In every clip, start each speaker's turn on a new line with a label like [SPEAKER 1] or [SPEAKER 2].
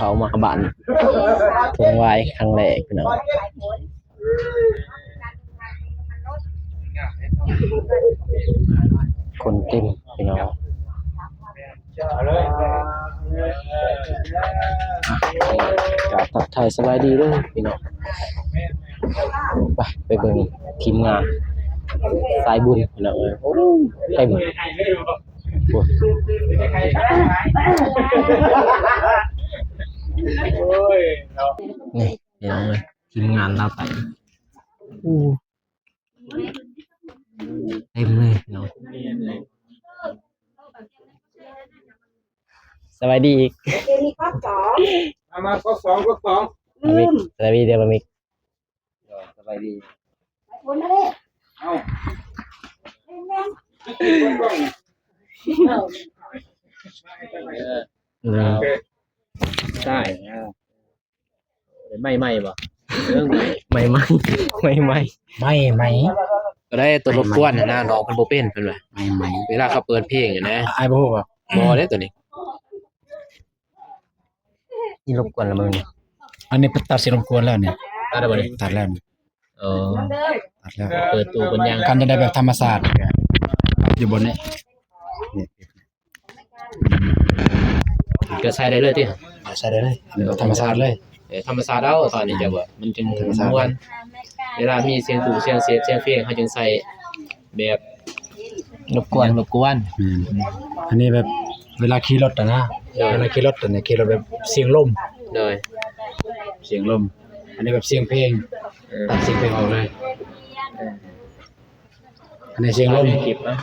[SPEAKER 1] เขามาบ้านทุ่งวายครั้งแรกพี่น้องคนเต็มพี่น้องกราบทักทายสบายดีเด้อพี่น้องไปเบิ่งทีมงานสายบุญพี่น้องโอ้เต็มโอ้ยนี่พี่น้องเลยทีมงานเราไปเต็มเลยพี่น้องสวัสดีอีก
[SPEAKER 2] มาก็สอง
[SPEAKER 1] มิกสวัสดีเดี๋ยวมิกสบายดี
[SPEAKER 2] เอา
[SPEAKER 1] ใช่ไม่ป่ะเรื่องไม่ก็ได้ตัวรบกวนนะน้องเพิ่นบ่เป็นเพิ่นว่าไม่เวลาเขาเปิดเพลงนะ
[SPEAKER 2] ไอ้บ่ฮู้บ่
[SPEAKER 1] เด้ตัวนี้นี่รบกวนละมึง
[SPEAKER 2] อันนี้ตัดสิรบกวนแล้วเนี่ย
[SPEAKER 1] ตัดแล้วบ่นี่
[SPEAKER 2] ตัดแล้วตัดแล้ว
[SPEAKER 1] เปิดตู้เป็นยัง
[SPEAKER 2] กันจะได้แบบธรรมศาสตร์อยู่บนนี้
[SPEAKER 1] ก็ใช้ได้เลยติ
[SPEAKER 2] ใช้ได้เลยธรรมศาสตร์เลย
[SPEAKER 1] ธรรมศาสตร์เอาตอนนี้จะบ่มันจึงม่วนเวลามีเสียงตู้เสียงเซฟเสียงเพลงเขาจึงใส่แบบรบกวน
[SPEAKER 2] อันนี้แบบเวลาขี่รถนะเวลาขี่รถเนี่ยขี่รถแบบเสียงลม
[SPEAKER 1] เลย
[SPEAKER 2] เสียงลมอันนี้แบบเสียงเพลงตัดเสียงเพลงออกเลยอันนี้เสียงลม
[SPEAKER 1] คลิปนะ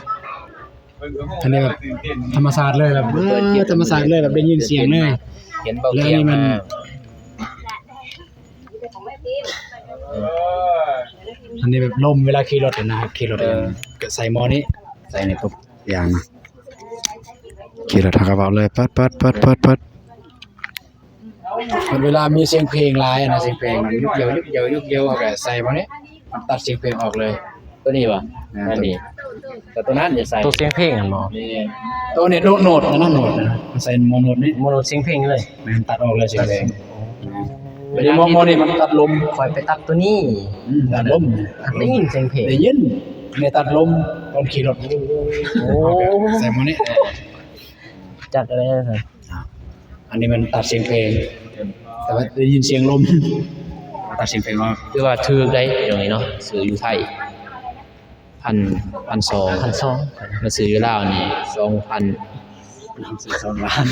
[SPEAKER 2] อันนี้แบบธรรมศาสตร์เลยแบบธรรมศาสตร์เลยแบบได้ยินเสียงเลย
[SPEAKER 1] เห็นเบาเสียง
[SPEAKER 2] มันอันนี้แบบลมเวลาขี่รถนะครับขี่รถก็ใส่หม้อนี้ใส่ในตุ๊กยางนะขี่รถทางกระบะเลยปัดเวลามีเสียงเพลงหลายนะเสียงเพลงมันยุกเยียวก็ใส่หม้อนี้มันตัดเสียงเพลงออกเลย
[SPEAKER 1] ตัวนี้ป่ะอันนี้แต่ตัวนั้นจะใส่ตัวเสียงเพลงหมอ
[SPEAKER 2] ตัวนี้โน้ตนะโน้ตใส่โมโนดนี่
[SPEAKER 1] โมโนเสียงเพลงเลย
[SPEAKER 2] มันตัดออกเลยเสียงเพลงไม่ได้โมนี่มันตัดลม
[SPEAKER 1] คอยไปตัดตัวนี้
[SPEAKER 2] ตัดลม
[SPEAKER 1] ได้ยินเสียงเพลง
[SPEAKER 2] ได้ยินเนี่ยตัดลมตอนขี่รถโอ้ใส่โมนี่
[SPEAKER 1] จัดอะไรนะ
[SPEAKER 2] อันนี้มันตัดเสียงเพลงแต่ว่าได้ยินเสียงลมตัดเสียงเพลงว่า
[SPEAKER 1] คือว่าถือได้อย่างนี้เนาะซื้ออยู่ไทย1,200มาซื้ออยู่ลาวนี่ 2,000
[SPEAKER 2] ล้าน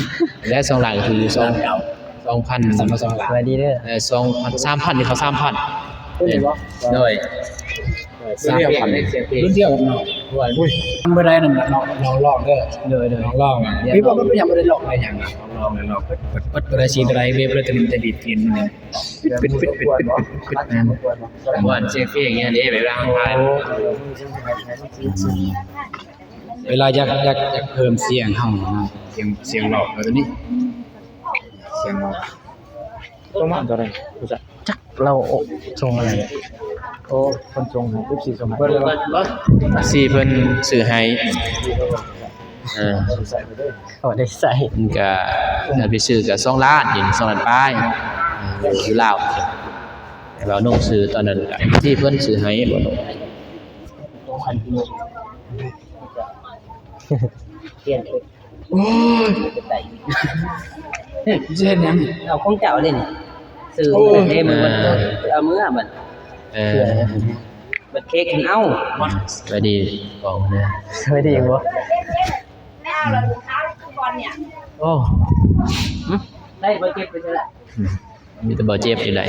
[SPEAKER 1] และ2ล้านคือ2,000
[SPEAKER 2] 2,000ล้าน
[SPEAKER 1] ดีเด้อ2,000 3,000นี่เขา 3,000โดย 3,000
[SPEAKER 2] รุ่นเดียวกันเนาะมันบ่ได้นั่นน้องลอกเด้อน้องลอกพี่บ่ยังบ่ได้ลอกอะไรหยังลอกปัดบ่ได้สิได้เว็บเลยตะลิมตะดิดกินนี่ปิด
[SPEAKER 1] ม่วนเสียงเพลงอย่างเงี้ยเด้เวลาทาย
[SPEAKER 2] เวลาอยากเพิ่มเสียงเฮาเสียงหลอกตัวนี้เสียงหลอกประมาณเท่าไหร่รู้จัก
[SPEAKER 1] เราส่งอะไร
[SPEAKER 2] โอ้คนส่งให้14ส่งให้
[SPEAKER 1] เพิ่น4เพิ่นซื้อให้ได้ใส่มันก็ถ้าไปซื้อก็2ล้านอยู่2ล้านปลายอยู่ลาวแต่ว่าน้องซื้อตอนนั้นก็ที่เพิ่นซื้อให้บ่น้องเปลี่ยนโอ้ย
[SPEAKER 2] เฮ็ดหยัง
[SPEAKER 1] เอาของเจ้าเด้นี่ซื้อเด้มันเอามื้อมันบัดเค้กเอ้าสวัสดีของนะสวัสดีบ่แล้วเราเท้าทุกวันเนี่ยโอ้ได้บ่เจ็บไปซะละมีแต่บ่เจ็บอยู่ไหน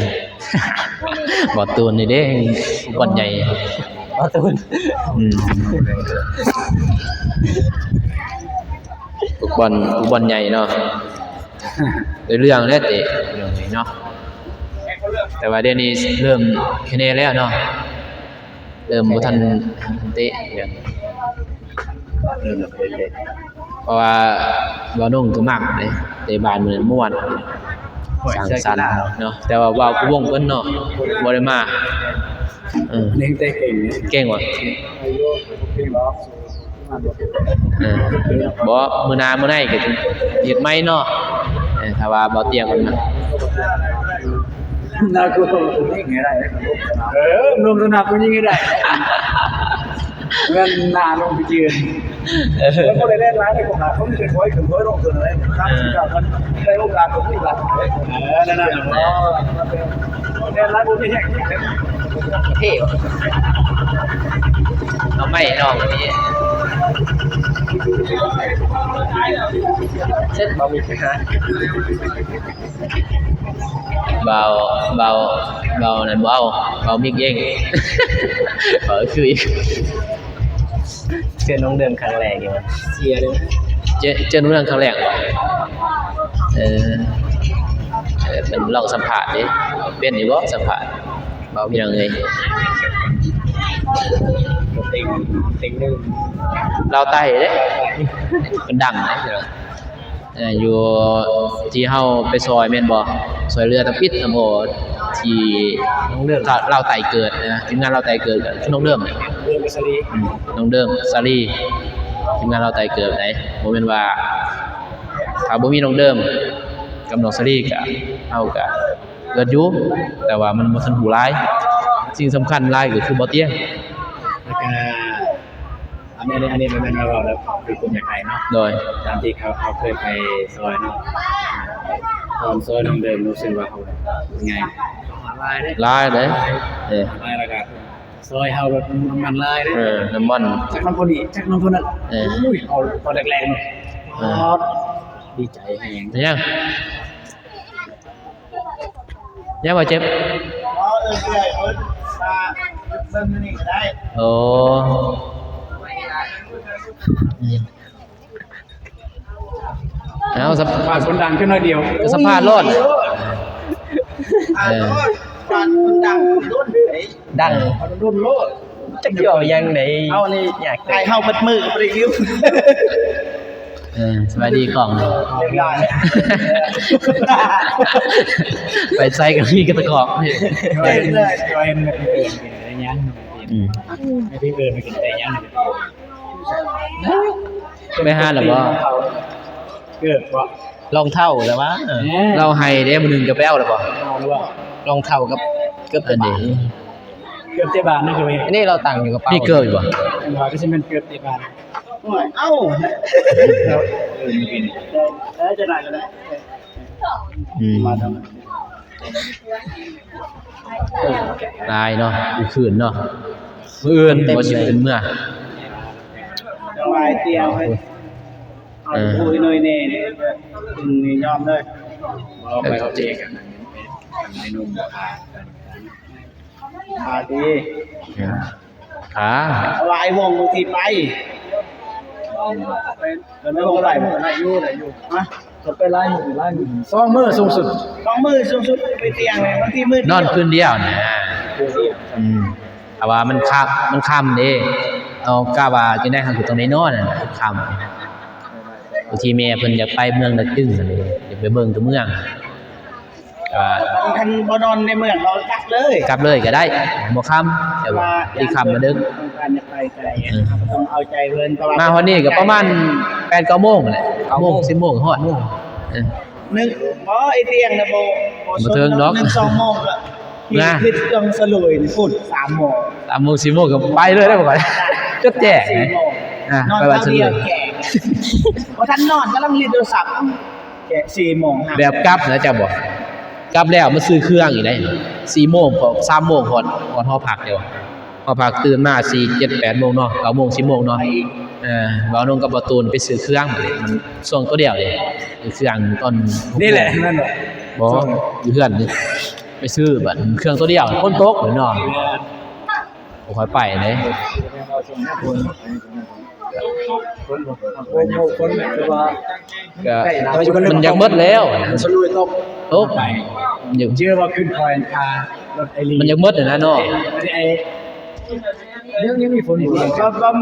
[SPEAKER 1] บ่ตูนนี่เด้ก่อนใหญ่บ่ตูนฟุตบอลใหญ่เนาะเรื่องแล้วเตะเรื่องนี้เนาะแต่ว่าเดี๋ยวนี้เริ่มแค่นี้แล้วเนาะเริ่มบ่ทันเตะเพราะว่าบ่นุ่งก็มักเลยเตะบ้านมื้อม่วนสังสรรค์เนาะแต่ว่าววงเพิ่นเนาะบ่ได้มา
[SPEAKER 2] เล่นเตะ
[SPEAKER 1] เก่งว่ะบ่มื้อหน้ามื้อไหนก็เฮ็ดใหม่เนาะ ถ้าว่าเบาเตียงมันนะ
[SPEAKER 2] น่ากลัวยิงให้ได้ลงสนามก็ยิงให้ได้เงินหน้าลงไปยืนแล้วก็เลยเล่นร้านในกองหน้าเขาไม่เคยคอยถึงคอยลงตัวเลยครับมันได้โอกาสตรงนี้ละนั่นน่ะเล่นร้านพวกนี้แห้ง
[SPEAKER 1] เท่เอาไม่น้องอันนี้เช็ดเบามีฮะเบานั่นเบามิกเองคืออีกเจอน้องเดิมครั้งแรกอยู่
[SPEAKER 2] เสียเลย
[SPEAKER 1] เจอน้องเดิมครั้งแรกเป็นลองสัมผัสดิเป็นอยู่บ่สัมผัสเบาพี่น้องเอ้ย
[SPEAKER 2] ติงนึง
[SPEAKER 1] เราไต่เด้มันดังนะพี่น้องอยู่ที่เฮาไปซอยแม่นบ่ซอยเรือตะปิดนำโหที่น้องเดิมเราไต่เกิดนะทีมงานเราไต่เกิดกับน้องเดิม
[SPEAKER 2] สลี
[SPEAKER 1] น้องเดิมซารีทีมงานเราไต่เกิดไหนบ่แม่นว่าถ้าบ่มีน้องเดิมกับน้องซารีก็เฮาก็เกิดอยู่แต่ว่ามันบ่ทันหูหลายสิ่งสำคัญหลายก็คือบ่เตียง
[SPEAKER 2] แล้วก็อันนี้มันเป็นเราแล้วคือกลุ่มใหญ่เนาะ
[SPEAKER 1] โดย
[SPEAKER 2] ตามที่เขาเคยไปซอยเนาะตอนซอยน้องเดิมรู้สึกว่าเขาไง
[SPEAKER 1] ลายเด้
[SPEAKER 2] ลายแล้วก็ซอยเฮาแบบมันลายเด้
[SPEAKER 1] น้ำมัน
[SPEAKER 2] จากน้ำคนนี้จากน้ำคนนั้นอุ้ยเอาตอนแรงๆเนาะดีใจแฮง
[SPEAKER 1] ยังบ่เจ็บโอ้เอาสัมภาษณ์
[SPEAKER 2] คนดังแค่น้อยเดียว
[SPEAKER 1] สัมภาษณ์รอด
[SPEAKER 2] ดังรุ่นโลด
[SPEAKER 1] จักจ่อยังไหน
[SPEAKER 2] เอานี่อยากไก่เฮาเบิดมือกับรีวิว
[SPEAKER 1] สวัสดีกล่องไปใส่กับพี่กระตะกอก
[SPEAKER 2] ไปเลยจอยมันเป็นอะไรเงี้ยไม่พี่เกินไปกินอะไรเงี้ย
[SPEAKER 1] ไม่ห้าหรอว่า
[SPEAKER 2] เกิดว่า
[SPEAKER 1] ลองเท่าแต่ว่าเราให้ได้มื้อนึงจะไปเอาหรือเปล่าลองเท่ากับเกือบอันนี้
[SPEAKER 2] เกือบเตบานนี่คือ
[SPEAKER 1] นี่เราตั้งอยู่กับนี่เกิดอยู่บ่
[SPEAKER 2] ว่าก็สิเป็นเกือบเตบานเอ้าจะได้ก็ได้มาทำ
[SPEAKER 1] ตายเนาะคืนเนาะมื้ออื่นบ่สิเป็นเมื่อ
[SPEAKER 2] วายเตียวให้คุยหน่อยนี่ยอมเลยเอาไปเอาเจกันในนุ่มขาดีลายวงบางทีไปไม่วงไหลอยู่ฮะจะไปไล่2 มื้อสูงสุด2 มื้อสูงสุดไปเตียงเลยบางทีมื้อน
[SPEAKER 1] อนคืนเดียวนะแต่ว่ามันค่ำเด้เอากะว่าจะได้หันอยู่ตรงไหนนอนน่ะค่ำบางทีแม่เพิ่นอยากไปเมืองตะตึ้งนั่นเลยอยากไปเบิ่งตัวเมือง
[SPEAKER 2] คันบ่นอนในเมืองเรากลับ
[SPEAKER 1] เลยก็ได้บ่ค่ำแต่ว่าอีค่ำมาดึก
[SPEAKER 2] ต้องเอาใจเพิ่น
[SPEAKER 1] มาวันนี้ก็ประมาณ 8-9 โมงแหละ9 โมง 10 โมงฮอด
[SPEAKER 2] นึกบ่ไอ้เตียงน่ะบ่
[SPEAKER 1] ถึงดอก
[SPEAKER 2] 1-2 โมงละคิดต้องสลุยพุ่น3 โมง
[SPEAKER 1] 3 โมง 4 โมงก็ไปเลยได้บ่ก่อนจดแจ้ง
[SPEAKER 2] ไปว่าสลุยบ่ทันนอนกำลังเล่นโทรศัพท์แก่4 โมง
[SPEAKER 1] แบบกลับนะจะบอกกลับแล้วมาซื้อเครื่องอีกได้4 โมงพอ3 โมงพอฮอพักเดียวฮอพักตื่นมา4 7 8 โมงเนาะ9 โมง 10 โมงเนาะบ่าวนงกับบ่ตูนไปซื้อเครื่องมันช่วงตัวเดียวเลยเครื่องตอน
[SPEAKER 2] นี่แหละนั่นแหละ
[SPEAKER 1] บ่อยู่เฮือนนี่ไปซื้อบัดเครื่องตัวเดียวคนตกเนาะบ่ค่อยไปเด้
[SPEAKER 2] คนว่า
[SPEAKER 1] มันยังหมดแล้ว
[SPEAKER 2] สลุยตก
[SPEAKER 1] ไป
[SPEAKER 2] ยังเชื่อว่าขึ้นคอยรถไอรี
[SPEAKER 1] มันยังหมดนะเนาะ
[SPEAKER 2] เรื่องนี้มีฝนอยู่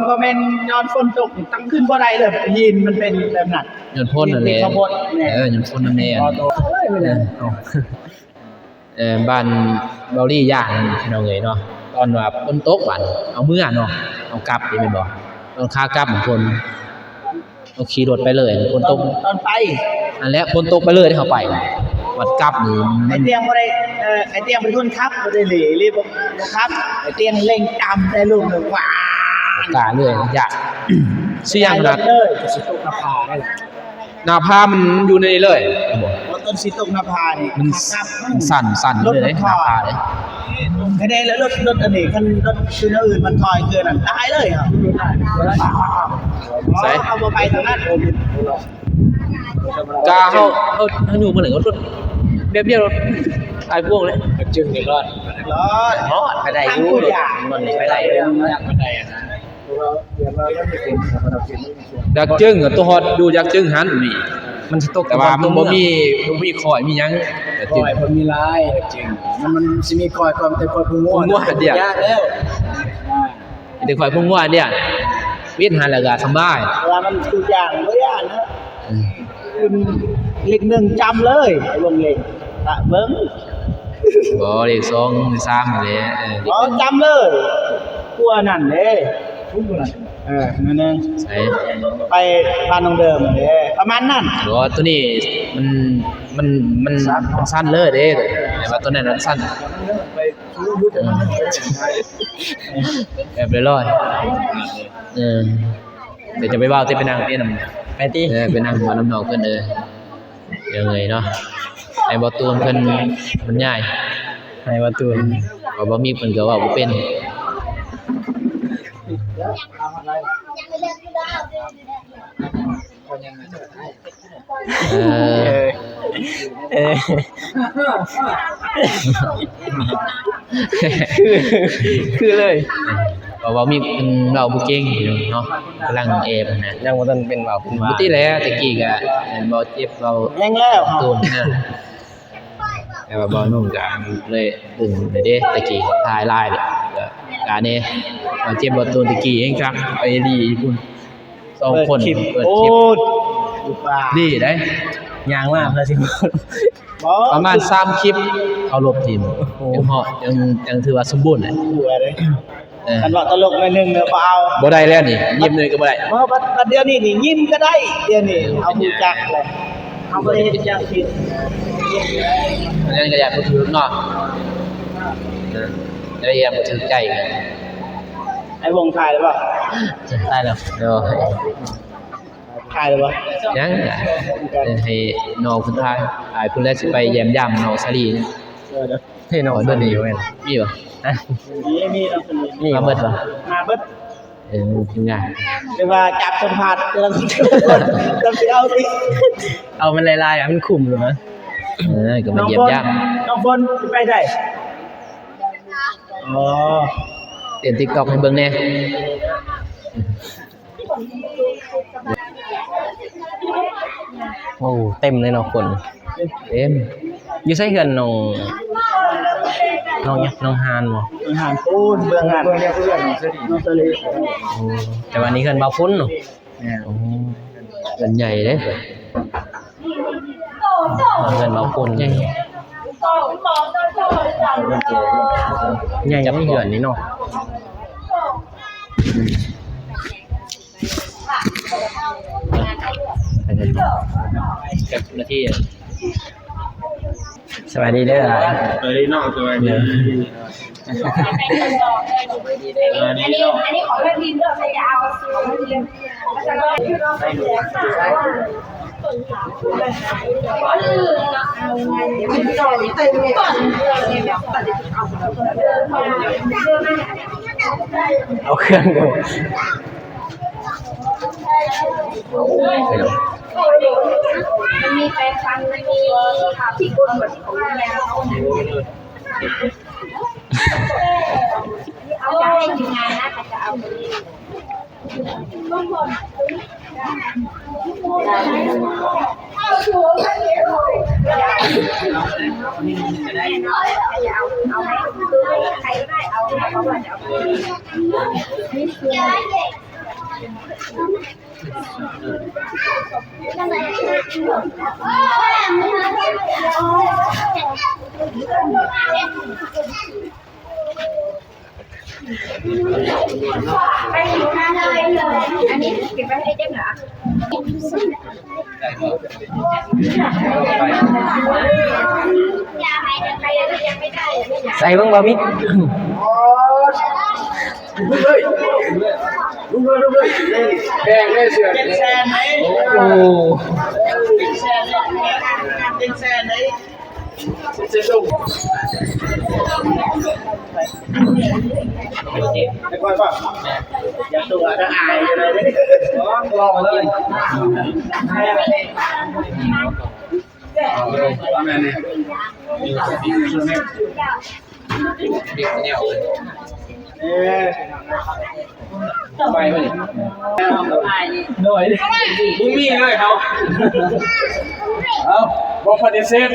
[SPEAKER 2] ก็แม่นยอนฝนตกตั้งขึ้นบ่ได้เลยยินมันเป็นแบบนั้น
[SPEAKER 1] ยอนพ่นนั่นแหละยอนพ่นนั่นแหละบ้านเบาลี่ย่างพี่น้องเอ้ยเนาะตอนว่าฝนตกหวานเอาเมื่อเนาะเอากลับได้แม่นบ่ตอนขากลับบางคน เอาขี่รถไปเลยฝนตก
[SPEAKER 3] ตอนไป
[SPEAKER 1] อันแล้วฝนตกไปเลยที่เขาไปวัดกลับนี่
[SPEAKER 3] ไอ้เตียงบ่ได้ไอ้เตียงเป็นคนขับบ่ได้หลีรีบบ่ครับไอ้เตียงเร่งจำได้ลูกหนึงว้าก
[SPEAKER 1] าเลยอยาก สิยังนะ
[SPEAKER 3] เลยสิตกหน้าผาได้ล่ะ
[SPEAKER 1] หน้าผามันอยู่ในนี้เลย
[SPEAKER 3] ว่าต้นสิตกหน้าผานี่
[SPEAKER 1] มัน
[SPEAKER 3] ครับ
[SPEAKER 1] สั่นเลยหน้าผาเลย
[SPEAKER 3] คะแนนแล้วรถอันนี้คันรถคืออื่นมันถอยเกินนั่นตายเลยครับเอาบ่ไปทางนั้น
[SPEAKER 1] กาเขาอยู่มาหนึ่งรถแบบเดียวรถไอ้พวกเลยจึงเดี๋ยวรอด
[SPEAKER 3] รอด
[SPEAKER 1] ไปได้อยู่มันไปได้ไปได้ดักจึงตัวฮอดดูดักจึงหันนี่มันสตกแต่ว่ามันบ่มีคอยมีหยังแต่
[SPEAKER 2] ค
[SPEAKER 1] จึง
[SPEAKER 2] อยมันมีลายจริงมันสิมีคอยความแต่คอยผู้ง่วง
[SPEAKER 1] เดียวย
[SPEAKER 2] ากแล้ว
[SPEAKER 1] แต่คอยพุ่งว่าเนี่ยเวียนหันแล้วก็สบาย
[SPEAKER 3] เวลามันทุกอย่างบ่ย่านนะคุณเลขหนึ่งจำเลยไอ้วงเลขตะเบิ่ง
[SPEAKER 1] บ่เลข2เลข3นี่แหละ
[SPEAKER 3] อ๋อจำเลยกลัวนั่นเด้
[SPEAKER 2] ทุกคน
[SPEAKER 3] นั่นเอง
[SPEAKER 1] ใช่
[SPEAKER 3] ไปบ้านน้องเดิมเด้ประมาณนั้น
[SPEAKER 1] บ่ตัวนี้มันสั้นเลยเด้แต่ว่าตัวนั้นมันสั้น
[SPEAKER 2] ไปชูรู้จักมัน
[SPEAKER 1] แบบลอยเดี๋ยวจะไปเว้าที่ไปนั่งที่นำไปติไปนั่งว่าน้ำนองเพิ่นยังไงเนาะไอ้บ่ตูนเพิ่นมันใหญ่ไอ้บ่ตูนบ่มีเพิ่นก็เว้าบ่เป็นคือเลยว่ามีเราบ่เก่งเนาะกำลังเอฟนะยังบ่ทันเป็นเว้าบ่ติแล้วตะกี้ก็บ่เจ็บเรา
[SPEAKER 3] แรงแล้ว
[SPEAKER 1] ตูนนะแต่ว่าบ่นุ่มก็เลยดึงได้เด้ตะกี้ทายลายเลยก็การนี้บ่เจ็บบ่ตูนตะกี้เองครับไปดีพุ่น2คนเปิด
[SPEAKER 3] โอ้
[SPEAKER 1] คลิป
[SPEAKER 3] ว่า
[SPEAKER 1] ดีได้ยางมากเลยสิ
[SPEAKER 3] บ่
[SPEAKER 1] ประมาณ3คลิปเขาลบทีมยังเหาะยังถือว่าสมบูรณ์น่ะ
[SPEAKER 3] กลัวเลยคันว่าตลกหน่อยหนึงเนี่ยบ่เอา
[SPEAKER 1] บ่ได้แล้วนี่ยิ้มเลยก็บ่ได้
[SPEAKER 3] เพราะบัดเดี๋ยวนี้นี่ยิ้มก็ได้เดี๋ยวนี้เอาหูจักเลยเอาบ่ได้เฮ็ดจังผิด
[SPEAKER 1] อันนั้นก็อยากบ่ถือเนาะแล้วอยากบ่ถือใจกัน
[SPEAKER 3] ไอ้วงถ่ายได้ป่ะ
[SPEAKER 1] ได้แล้วเดี๋ยว
[SPEAKER 3] ถ่ายได้ป่ะ
[SPEAKER 1] ยังให้น้องคุณทายอายคุณแล้วสิไปแยมย่ำน้องสาลี
[SPEAKER 3] เดี๋ยว
[SPEAKER 1] ให้น้องเบิ่นนี่แม่นมีบ่ฮะ
[SPEAKER 3] มีเราคนนี้
[SPEAKER 1] มาเบิดบ่
[SPEAKER 3] มาเบิด
[SPEAKER 1] ทีมงาน
[SPEAKER 3] เรียกว่าจับสัมภาษณ์กำลังจะเอาสิ
[SPEAKER 1] เอามันลายๆอ่ะมันคุมเลยมั้ยก็มาเยี่ยมย่ำ
[SPEAKER 3] น้องฝนไปได้อ๋อ
[SPEAKER 1] เต้น TikTok ให้เบิ่งแน่
[SPEAKER 4] โอ้เต็มเลยเนาะคน
[SPEAKER 1] เต็ม
[SPEAKER 4] อยู่ใส่เฮือนน้องเนี่ยน้องฮานบ่
[SPEAKER 3] อาหารปูนเบื้องงาน
[SPEAKER 2] เพื่อนเนี่ยเพื่อนสนิท
[SPEAKER 3] น้องทะเล
[SPEAKER 4] โอ้แต่วันนี้เฮือนเบาฟุ้นเนาะ
[SPEAKER 2] เนี่ย
[SPEAKER 4] โอ้
[SPEAKER 1] เงินใหญ่เด้
[SPEAKER 4] เฮือนเบาฟุ้นใหญ่ใหญ่ไม่เฮือนนี่เนาะ
[SPEAKER 1] กับนาทีอ่ะ
[SPEAKER 4] สวัสดีเด้อ
[SPEAKER 2] ไปนอกสบายดี
[SPEAKER 5] อันนี้ของแม่ดินเราจะเอาของแม่ดินจะก็
[SPEAKER 4] เอาเครื่องดู
[SPEAKER 5] มันมีแฟนฟันมันมีข่าวที่คนเหมือนของแม่เขาเอาจะให้ทีมงานนะจะเอาเอาให้คือใครก็ได้เอาเขาว่าจะเอาไปดูหน้าเลยอันนี้เก็บไว้ให้เจ๊เหรอ อย่าให้ใครยังไม่ได้
[SPEAKER 1] ใส่เบิ่งบ่มิก
[SPEAKER 2] ลุงเลยแดงเลยเสือ
[SPEAKER 3] เป็นแซนไหม
[SPEAKER 1] โอ้
[SPEAKER 3] เป็นแซนเลยเป็นแซนไหม
[SPEAKER 2] เส้นลุงไม่ค่อยป่ะ
[SPEAKER 3] อย่าตัวจะอายเลย
[SPEAKER 2] ลองเลยแม่เนี่ยไปไปดิหน่อยดิมึงมีเลยเขาเอาบอกปฏิเสธ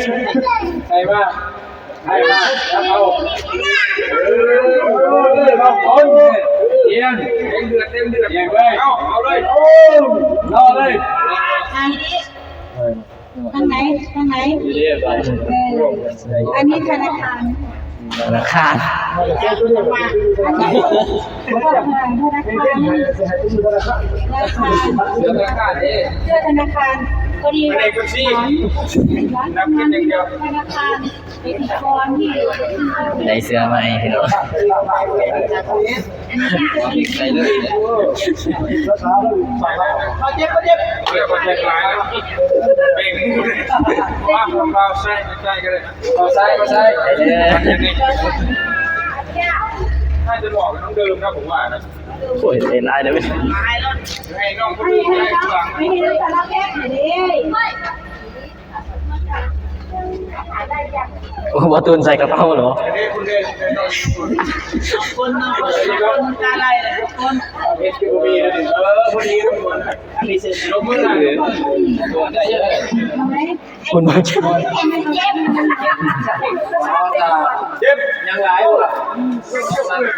[SPEAKER 2] ใครมาใครมาแล้วเอาเอาคนเอียงเดือดเอียงเลยเอาเลยรอเลย
[SPEAKER 5] ทางไหนทางไหน
[SPEAKER 2] เรียบไป
[SPEAKER 5] อันนี้ธนาคาร
[SPEAKER 1] ราคา
[SPEAKER 5] ธนาคารธนาคารเสื้อธนาคารพอดี
[SPEAKER 2] ไม่ได้กุชี่นับเงินอย่างเดียว
[SPEAKER 5] ธนาคารเป็นกรที่
[SPEAKER 1] ได้เสื้อใหม่พี่น้อง
[SPEAKER 2] ใส่เลยเขาเจ็บเรียกว่าเจ็บหลายแล้วเบ่งว่าเราใส่ก็เลยเราใส่ยังไงน่าจะบอกน้องเดิมนะผมว่านะ
[SPEAKER 1] โอ้ยได้หลายได้ไหม
[SPEAKER 2] ให้น้องคน
[SPEAKER 5] ไม่
[SPEAKER 2] นี้
[SPEAKER 5] ให้
[SPEAKER 2] ให้ฟัง
[SPEAKER 5] ไม่ให้สารแพทย์เลย
[SPEAKER 1] โอ้บ่ตูนใส่กระเป๋าเหรอ
[SPEAKER 2] คุณเดิน
[SPEAKER 3] คนนอกคนตาลายเลยคน
[SPEAKER 2] เอสพีโอบีนะพอดีทุกคน
[SPEAKER 3] อันนี้เสร็จ
[SPEAKER 2] ลงมือเลยตัวได้เยอะ
[SPEAKER 1] คุณบ่จะ
[SPEAKER 2] เจ็บยังไงวะ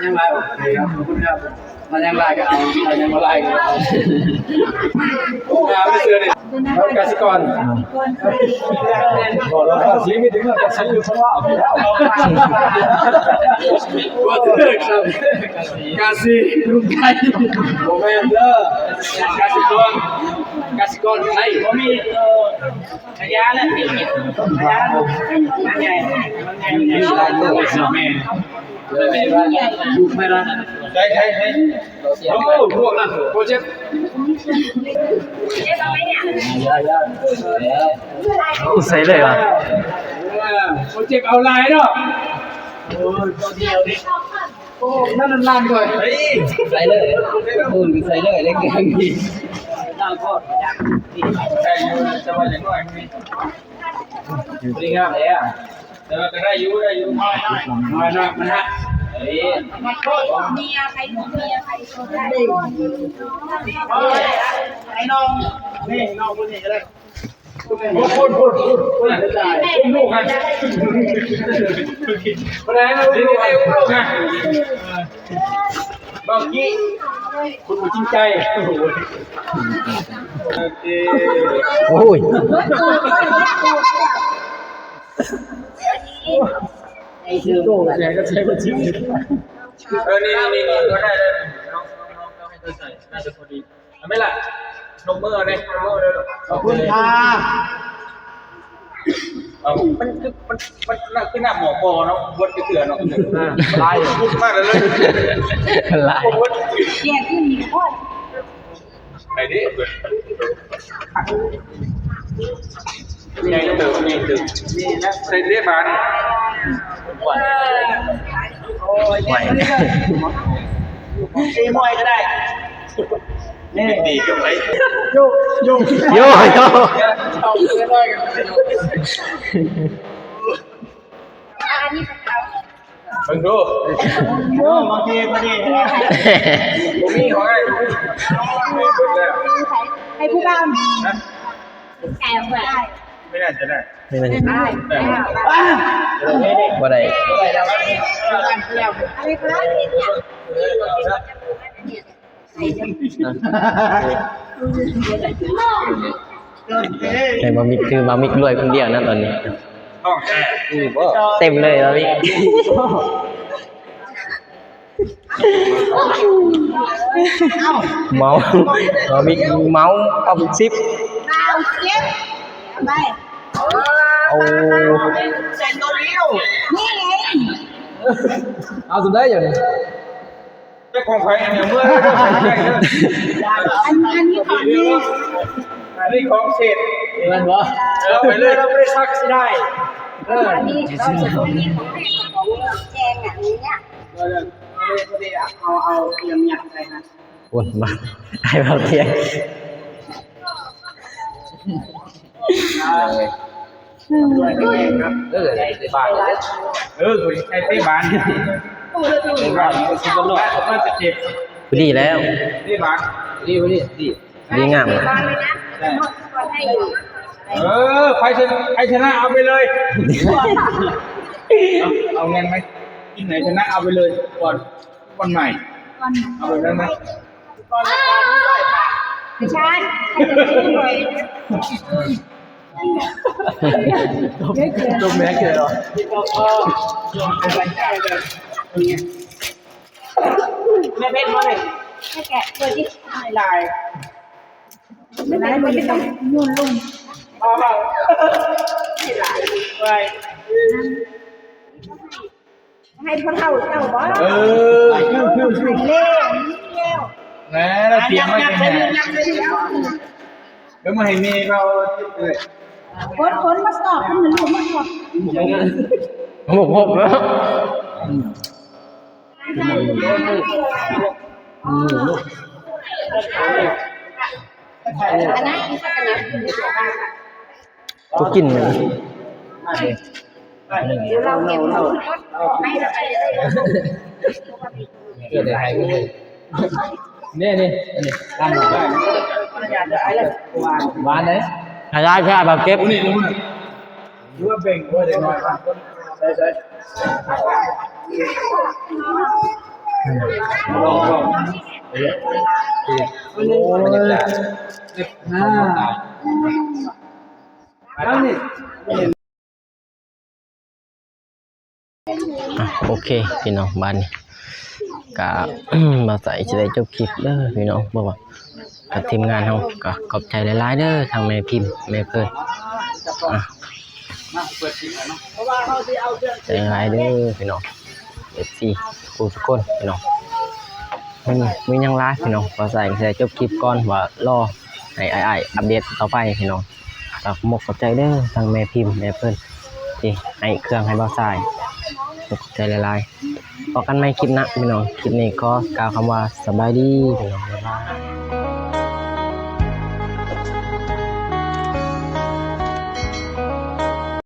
[SPEAKER 2] ยังไงวะครับคุณครับมันยังไงก็เอายังมาไล่กันไม่เชื่อเนี่ยกสิกรบอกแล้วกสิไม่ถึงกสิอยู่เพราะว่าเอาไปแล้วว่าเถิดครับกสิลุงไก่โมเมนเดอร์กสิกรไทย
[SPEAKER 3] ผมมีขยะแล้วขยะมันใหญ่มันใหญ่
[SPEAKER 2] มีหลายตัวแม่เลยว่าลูกไม่รักใช่โอ้พวกนั้นโปรเจกต์
[SPEAKER 1] ใส่เลยว่ะ
[SPEAKER 2] โปรเจกต์เอาลายเนาะโอ้นั่นนานก่อนเฮ้ย
[SPEAKER 1] ใส่เลยคุณใส่เลยเล็กๆนี่
[SPEAKER 2] ใช่จะมาอย่างน้อยจริงครับเลยอ่ะแต่ว่าก็ได้อยู่น้อยมันฮะเฮ้ย
[SPEAKER 5] เมียใครถูกเมียใครถูกได้
[SPEAKER 3] ไอ้น้องนี่น้องคนนี้ก็ได้
[SPEAKER 2] พูดลูกกันคนไหนเราลูกกันบางทีคุณจริงใจ
[SPEAKER 1] โอ้ย
[SPEAKER 3] ไอ้ชื่อ
[SPEAKER 2] โต้แชร์ก็ใช้มาจิ้มนี่ก็ได้เลยน้องให้เธอใส่น่าจะพอดีไม่ล่ะนมเมื่อเนี่ยนมเมื่อเลย
[SPEAKER 3] ขอบคุณค่ะ
[SPEAKER 2] มันคือหน้าหมอปอเนาะวนไปเตือนเนาะลายพูดมากเลย
[SPEAKER 1] หลาย
[SPEAKER 5] แยกขึ้นมีพ่อ
[SPEAKER 2] ไหนดิยังเติมนี่นะใส่เรียบาน
[SPEAKER 1] ไหว
[SPEAKER 3] ตีมวยก็ได้นี่
[SPEAKER 2] ดีกันไหม
[SPEAKER 1] โยโย
[SPEAKER 2] เอาไม่ได้กัน
[SPEAKER 5] อันนี้ของเขา
[SPEAKER 2] มึงดู
[SPEAKER 3] โอ้บางทีพอดี
[SPEAKER 2] ผมมีของไอ้ไม่เปิดแล้ว
[SPEAKER 5] ให้ผู้บ้านแก่ได้
[SPEAKER 2] ไม่น่าจะได้
[SPEAKER 1] นี่มัน
[SPEAKER 5] ได้
[SPEAKER 1] บ่ได้
[SPEAKER 5] อะไรครับ
[SPEAKER 1] แต่บะมิกคือบะมิกรวยคนเดียวนะตอนนี้
[SPEAKER 2] ต้องแช่
[SPEAKER 1] เต็มเลยบะมิกเมาบะมิกเมาเอาซิป
[SPEAKER 5] ดาวเจ็บไป
[SPEAKER 1] โอ้
[SPEAKER 3] ใส่ตัวเลี้ยว
[SPEAKER 5] นี่ไง
[SPEAKER 2] เอาสุดได้อย่างนี้แต่ของใครเนี่ยเมื่อ
[SPEAKER 5] อันนี้ของนี่
[SPEAKER 2] อันนี้ของเศษ
[SPEAKER 1] มันบ่
[SPEAKER 2] เราไปเลยเราไม่ได้ซักสิได้
[SPEAKER 5] อันนี้เราจะตรงนี้ของแจงอ่ะนี้เนี่ย
[SPEAKER 3] เอายังหยัดไปนะ
[SPEAKER 1] โอ้ยมาให้เราเที่ยง
[SPEAKER 3] ด้วยเองครับ
[SPEAKER 2] บาทคุณใช้เต้บานเต้บานก็คือกันหลอดก็จะเจ็บ
[SPEAKER 1] พอดีแล้ว
[SPEAKER 2] เต้บานดีดี
[SPEAKER 1] ดีงามเลย
[SPEAKER 5] ตอนเลยนะตอนให้อยู่
[SPEAKER 2] ใครชนะเอาไปเลยเอาเงินไหมกินไหนชนะเอาไปเลยก่อนวันใหม่เอาไปได้ไหม
[SPEAKER 5] ไม่ใช่ให้จะซื้อหน่อย
[SPEAKER 2] ตัวแม่เกิดหรอ
[SPEAKER 3] แม่เพชรมาเลย
[SPEAKER 5] ให้แกะเปิดที่
[SPEAKER 3] ลาย
[SPEAKER 5] ไม่ได้ไม่ต้องยุ่นลุ่ม
[SPEAKER 3] เอาเปล่าให้ลายไป
[SPEAKER 5] ให้พ่อเท่าเจ้าบ่
[SPEAKER 2] คือ
[SPEAKER 5] เล่เลี้ยว
[SPEAKER 2] แม่เราเตรียมไว้
[SPEAKER 3] ยั
[SPEAKER 2] เป็น
[SPEAKER 3] ง
[SPEAKER 2] ไง
[SPEAKER 3] ยังเลยแล้ว
[SPEAKER 2] แล้วมาให้เมย์เราเลย
[SPEAKER 5] คนมาสอบคนเหมือนลูกมาสอบ
[SPEAKER 1] หกแล้ว
[SPEAKER 5] อันนั้นอีกสักนะ
[SPEAKER 1] ก็กินเลย
[SPEAKER 5] เดี๋ยวเราเก็บเราให้เราไปเลย
[SPEAKER 1] เกิดอะไรขึ้นเลยนี่ตั้งหน่อย
[SPEAKER 3] อยากจะอะไรวาน
[SPEAKER 1] เลยได้ใช่แบบเก็บ
[SPEAKER 2] นี่รู้นะรู้ว่าเบ่งว่าเด็กน้อยใช่ใช่ลองโอ้ยแล้วนี่
[SPEAKER 1] โอเคพี่น้องบ้านนี้กะ มาใส่จะได้จบคลิปเด้อพี่น้องบอกว่ากับทีมงานเราก็ขอบใจหลายๆเด้อทางแม่พิมพ์แม่เพิ่นใจหลายเด้อพี่น้อง FC ทุกคนพี่น้องมียังไลฟ์พี่น้องมาใส่จะได้จบคลิปก่อนว่ารอให้อัปเดตต่อไปพี่น้องก็ขอบใจเด้อทางแม่พิมพ์แม่เพิ่นที่ให้เครื่องให้เบาสายขอบใจหลายๆพบกันใหม่คลิปหน้าพี่น้องคลิปนี้ก็กล่าวคำว่าสบายดีพี่น้องบ๊ายบาย